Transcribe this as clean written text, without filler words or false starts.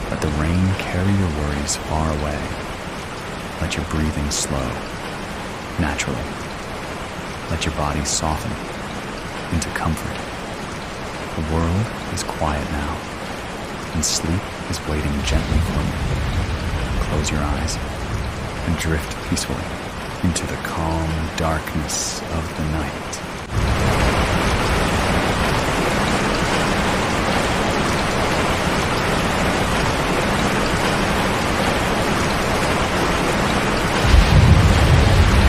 Let the rain carry your worries far away. Let your breathing slow, naturally. Let your body soften into comfort. The world is quiet now, and sleep is waiting gently for you. Close your eyes and drift peacefully into the calm darkness of